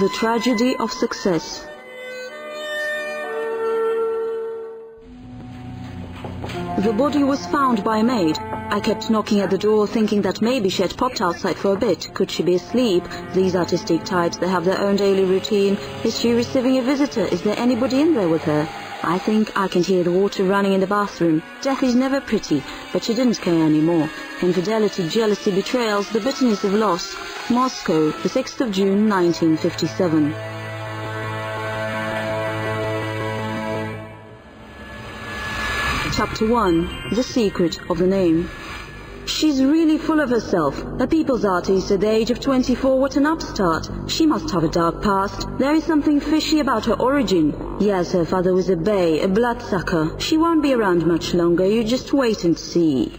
The Tragedy of Success. The body was found by a maid. I kept knocking at the door, thinking that maybe she had popped outside for a bit. Could she be asleep? These artistic types, they have their own daily routine. Is she receiving a visitor? Is there anybody in there with her? I think I can hear the water running in the bathroom. Death is never pretty, but she didn't care anymore. Infidelity, jealousy, betrayals, the bitterness of loss. Moscow, the 6th of June, 1957. Chapter 1. The Secret of the Name. She's really full of herself. A people's artist at the age of 24, what an upstart. She must have a dark past. There is something fishy about her origin. Yes, her father was a bay, a bloodsucker. She won't be around much longer, you just wait and see.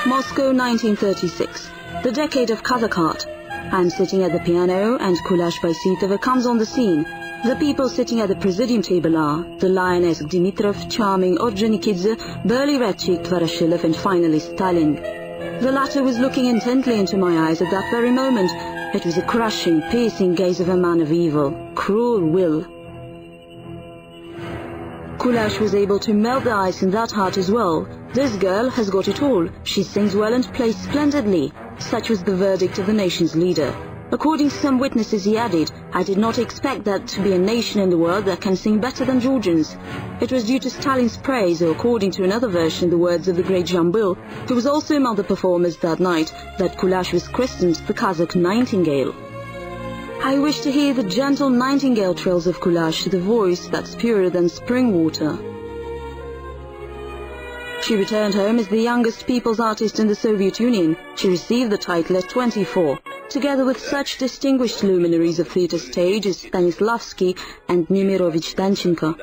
Moscow, 1936. The decade of Kazakh art. I'm sitting at the piano and Kulash by Sitova comes on the scene. The people sitting at the presidium table are the lioness Dimitrov, charming Orджonikidze, burly red-cheeked Voroshiloff and finally Stalin. The latter was looking intently into my eyes at that very moment. It was a crushing, piercing gaze of a man of evil, cruel will. Kulash was able to melt the ice in that heart as well. This girl has got it all. She sings well and plays splendidly. Such was the verdict of the nation's leader. According to some witnesses, he added, I did not expect that to be a nation in the world that can sing better than Georgians. It was due to Stalin's praise, or according to another version, the words of the great Jambil, who was also among the performers that night, that Kulash was christened the Kazakh Nightingale. I wish to hear the gentle nightingale trills of Kulash, the voice that's purer than spring water. She returned home as the youngest people's artist in the Soviet Union. She received the title at 24, together with such distinguished luminaries of theatre stage as Stanislavski and Nemirovich-Danchenko.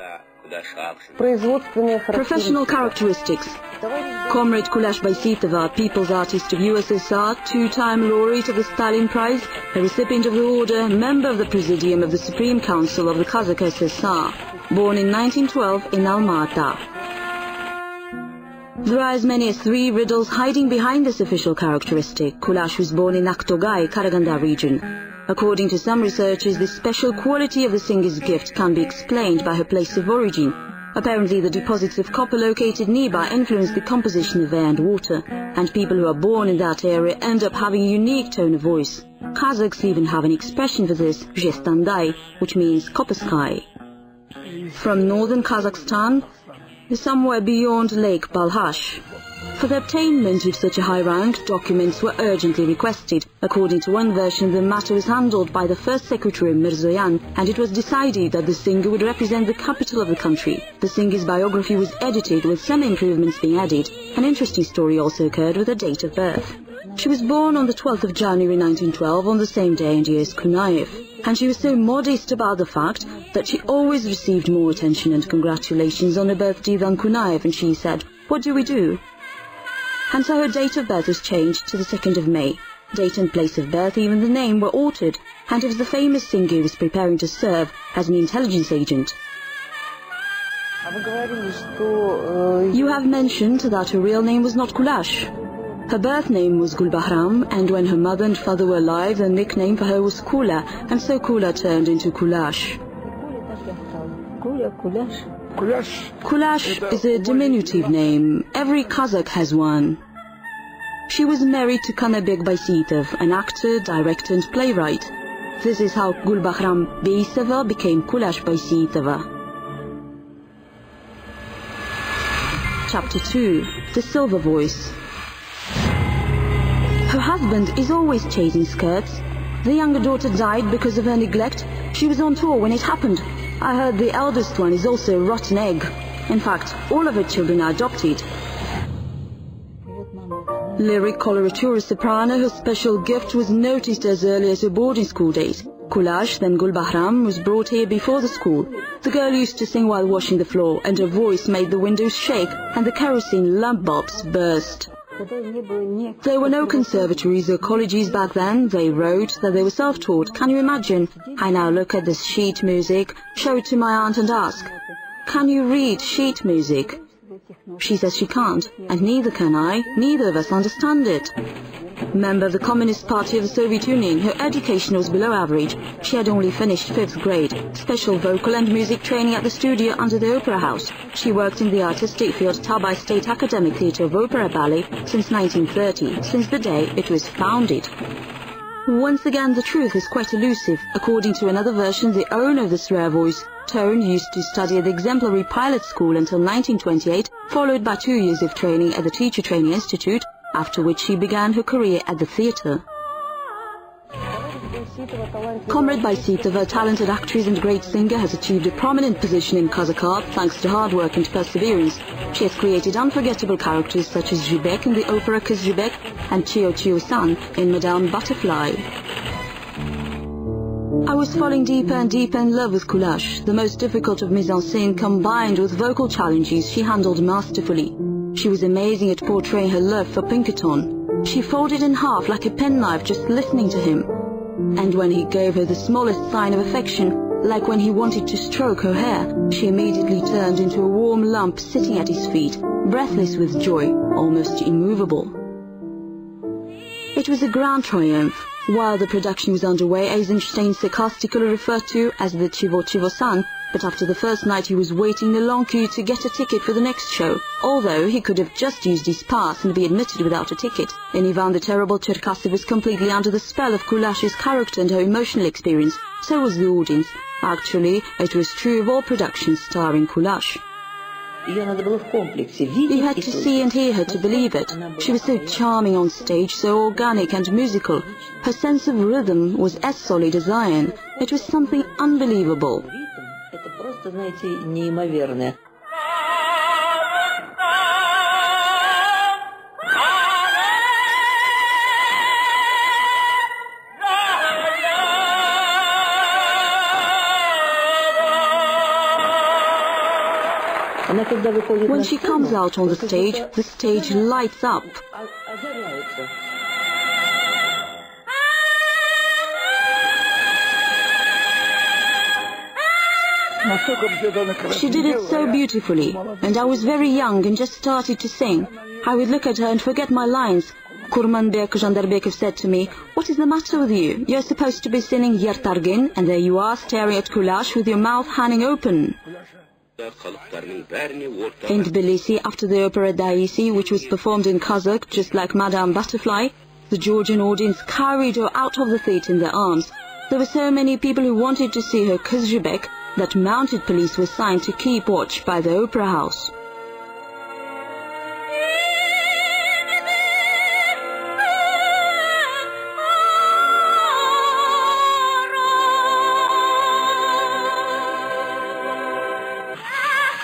Professional characteristics. Comrade Kulash by Sitova, People's Artist of USSR, two-time laureate of the Stalin Prize, a recipient of the order, member of the Presidium of the Supreme Council of the Kazakh SSR, born in 1912 in Alma-Ata. There are as many as 3 riddles hiding behind this official characteristic. Kulash was born in Aktogay, Karaganda region. According to some researchers, this special quality of the singer's gift can be explained by her place of origin. Apparently, the deposits of copper located nearby influence the composition of air and water, and people who are born in that area end up having a unique tone of voice. Kazakhs even have an expression for this, zhestandai, which means copper sky. From northern Kazakhstan, somewhere beyond Lake Balkhash. For the obtainment of such a high rank, documents were urgently requested. According to one version, the matter was handled by the first secretary, Mirzoyan, and it was decided that the singer would represent the capital of the country. The singer's biography was edited, with some improvements being added. An interesting story also occurred with her date of birth. She was born on the 12th of January 1912, on the same day and year as Kunaev. And she was so modest about the fact that she always received more attention and congratulations on her birthday than Kunaev, and she said, "What do we do?" And so her date of birth was changed to the 2nd of May. Date and place of birth, even the name, were altered, and it was the famous singer who was preparing to serve as an intelligence agent. You have mentioned that her real name was not Kulash. Her birth name was Gulbahram, and when her mother and father were alive, the nickname for her was Kula, and so Kula turned into Kulash. Kulash is a diminutive name. Every Kazakh has one. She was married to Kanabek Baysitov, an actor, director and playwright. This is how Gulbahram Beysova became Kulash Baysitova. Chapter 2. The Silver Voice. Her husband is always chasing skirts. The younger daughter died because of her neglect. She was on tour when it happened. I heard the eldest one is also a rotten egg. In fact, all of her children are adopted. Lyric coloratura soprano, her special gift was noticed as early as her boarding school days. Kulash, then Gulbahram, was brought here before the school. The girl used to sing while washing the floor, and her voice made the windows shake and the kerosene lamp bulbs burst. There were no conservatories or colleges back then. They wrote that they were self-taught. Can you imagine? I now look at this sheet music, show it to my aunt and ask, "Can you read sheet music?" She says she can't, and neither can I. Neither of us understand it. Member of the Communist Party of the Soviet Union, her education was below average. She had only finished 5th grade. Special vocal and music training at the studio under the Opera House. She worked in the artistic field Tabai State Academic Theatre of Opera Ballet since 1930, since the day it was founded. Once again, the truth is quite elusive. According to another version, the owner of this rare voice, Tone, used to study at the exemplary pilot school until 1928, followed by 2 years of training at the Teacher Training Institute, after which she began her career at the theatre. Comrade Baisitova, a talented actress and great singer, has achieved a prominent position in Kazakh art thanks to hard work and perseverance. She has created unforgettable characters such as Zhibek in the opera Kız and Chio Chio-san in Madame Butterfly. I was falling deeper and deeper in love with Kulash. The most difficult of mise-en-scène combined with vocal challenges she handled masterfully. She was amazing at portraying her love for Pinkerton. She folded in half like a penknife just listening to him. And when he gave her the smallest sign of affection, like when he wanted to stroke her hair, she immediately turned into a warm lump sitting at his feet, breathless with joy, almost immovable. It was a grand triumph. While the production was underway, Eisenstein sarcastically referred to as the Chivo-Chivo-san, but after the first night he was waiting in a long queue to get a ticket for the next show, although he could have just used his pass and be admitted without a ticket. In Ivan the Terrible, Cherkassov was completely under the spell of Kulash's character and her emotional experience. So was the audience. Actually, it was true of all productions starring Kulash. You had to see and hear her to believe it. She was so charming on stage, so organic and musical. Her sense of rhythm was as solid as iron. It was something unbelievable. When she comes out on the stage lights up. She did it so beautifully, and I was very young and just started to sing. I would look at her and forget my lines. Kurmanbek Janderbekov said to me, "What is the matter with you? You're supposed to be singing Yer Targin, and there you are staring at Kulash with your mouth hanging open." In Tbilisi, after the opera Daisi, which was performed in Kazakh just like Madame Butterfly, the Georgian audience carried her out of the theatre in their arms. There were so many people who wanted to see her Kızılcık that mounted police were signed to keep watch by the opera house.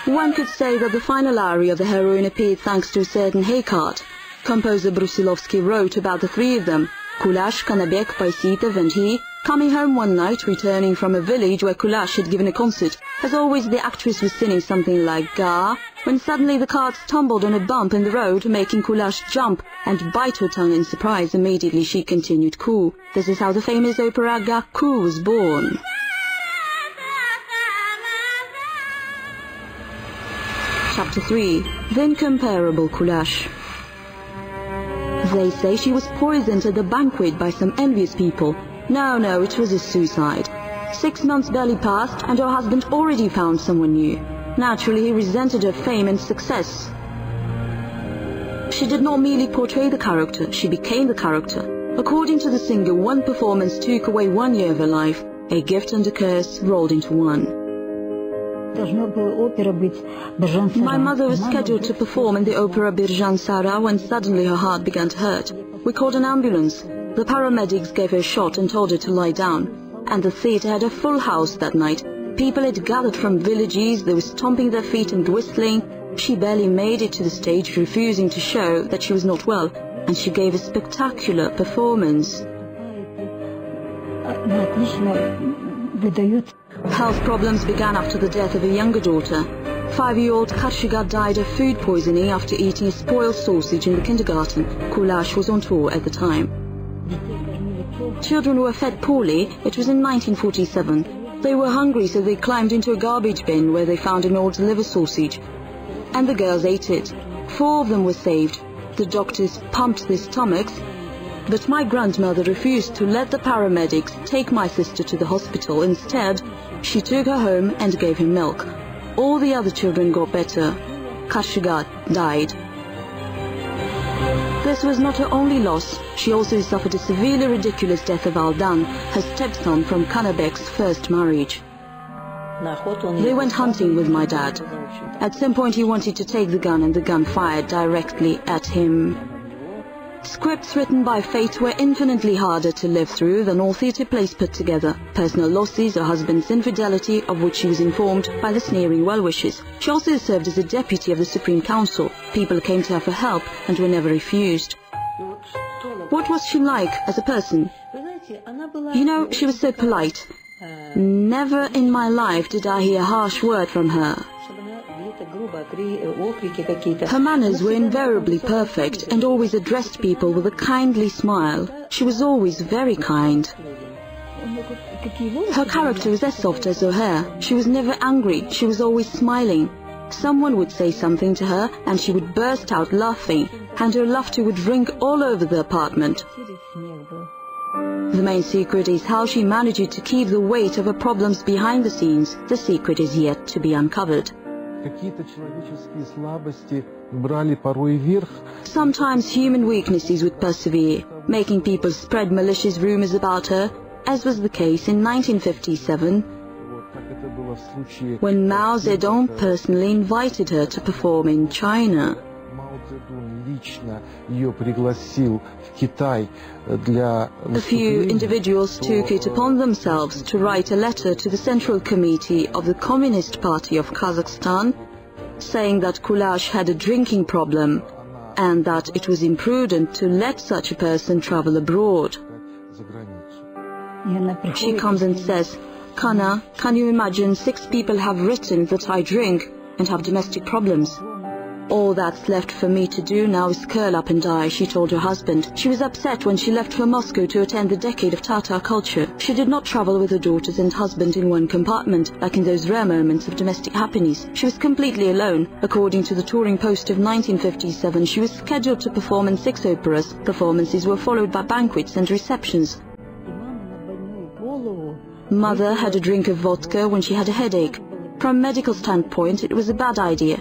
One could say that the final aria of the heroine appeared thanks to a certain Haykart. Composer Brusilovsky wrote about the three of them, Kulash, Kanabek, Baisitov and he, coming home one night, returning from a village where Kulash had given a concert. As always, the actress was singing something like Ga, when suddenly the cart stumbled on a bump in the road, making Kulash jump and bite her tongue in surprise. Immediately she continued Ku. This is how the famous opera Ga Ku was born. Chapter 3. The Incomparable Kulash. They say she was poisoned at the banquet by some envious people. No, it was a suicide. 6 months barely passed, and her husband already found someone new. Naturally, he resented her fame and success. She did not merely portray the character, she became the character. According to the singer, one performance took away 1 year of her life. A gift and a curse rolled into one. My mother was scheduled to perform in the opera Birjan Sara when suddenly her heart began to hurt. We called an ambulance. The paramedics gave her a shot and told her to lie down. And the theatre had a full house that night. People had gathered from villages, they were stomping their feet and whistling. She barely made it to the stage, refusing to show that she was not well, and she gave a spectacular performance. Health problems began after the death of her younger daughter. 5-year-old Katshiga died of food poisoning after eating a spoiled sausage in the kindergarten. Kulash was on tour at the time. Children were fed poorly. It was in 1947. They were hungry, so they climbed into a garbage bin where they found an old liver sausage. And the girls ate it. 4 of them were saved. The doctors pumped their stomachs, but my grandmother refused to let the paramedics take my sister to the hospital. Instead, she took her home and gave him milk. All the other children got better. Katshiga died. This was not her only loss. She also suffered a severely ridiculous death of Aldan, her stepson from Kanabek's first marriage. They went hunting with my dad. At some point he wanted to take the gun and the gun fired directly at him. Scripts written by fate were infinitely harder to live through than all theatre plays put together. Personal losses, her husband's infidelity, of which she was informed by the sneering well-wishers. She also served as a deputy of the Supreme Council. People came to her for help and were never refused. What was she like as a person? You know, she was so polite. Never in my life did I hear a harsh word from her. Her manners were invariably perfect and always addressed people with a kindly smile. She was always very kind. Her character was as soft as her hair. She was never angry. She was always smiling. Someone would say something to her and she would burst out laughing, and her laughter would ring all over the apartment. The main secret is how she managed to keep the weight of her problems behind the scenes. The secret is yet to be uncovered. Sometimes human weaknesses would persevere, making people spread malicious rumors about her, as was the case in 1957, when Mao Zedong personally invited her to perform in China. A few individuals took it upon themselves to write a letter to the Central Committee of the Communist Party of Kazakhstan, saying that Kulash had a drinking problem and that it was imprudent to let such a person travel abroad. She comes and says, "Kana, can you imagine 6 people have written that I drink and have domestic problems? All that's left for me to do now is curl up and die," she told her husband. She was upset when she left for Moscow to attend the Decade of Tatar Culture. She did not travel with her daughters and husband in one compartment, like in those rare moments of domestic happiness. She was completely alone. According to the Touring Post of 1957, she was scheduled to perform in 6 operas. Performances were followed by banquets and receptions. Mother had a drink of vodka when she had a headache. From a medical standpoint, it was a bad idea,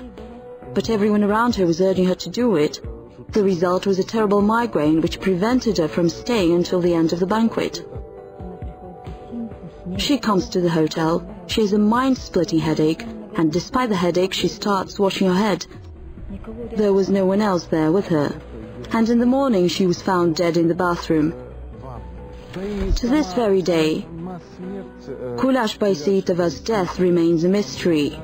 but everyone around her was urging her to do it. The result was a terrible migraine which prevented her from staying until the end of the banquet. She comes to the hotel. She has a mind-splitting headache, and despite the headache she starts washing her head. There was no one else there with her, and in the morning she was found dead in the bathroom. To this very day, Kulash Bayseitova's death remains a mystery.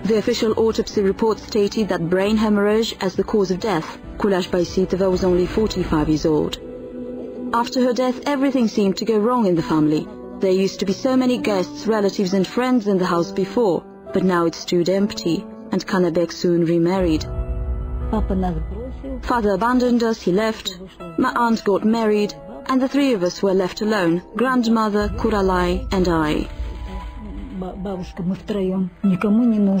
The official autopsy report stated that brain hemorrhage as the cause of death. Kulash Bayseitova was only 45 years old. After her death, everything seemed to go wrong in the family. There used to be so many guests, relatives and friends in the house before, but now it stood empty, and Kanabek soon remarried. Father abandoned us, he left. My aunt got married, and the 3 of us were left alone, grandmother, Kuralai and I.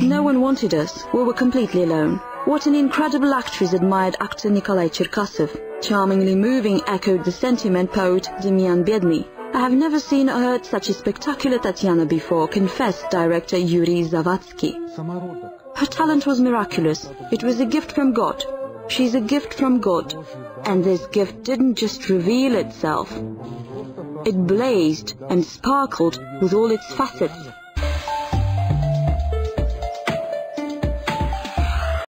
No one wanted us. We were completely alone. What an incredible actress, admired actor Nikolai Cherkasov. Charmingly moving, echoed the sentiment poet Demian Biedny. I have never seen or heard such a spectacular Tatiana before, confessed director Yuri Zavatsky. Her talent was miraculous. It was a gift from God. She's a gift from God. And this gift didn't just reveal itself. It blazed and sparkled with all its facets.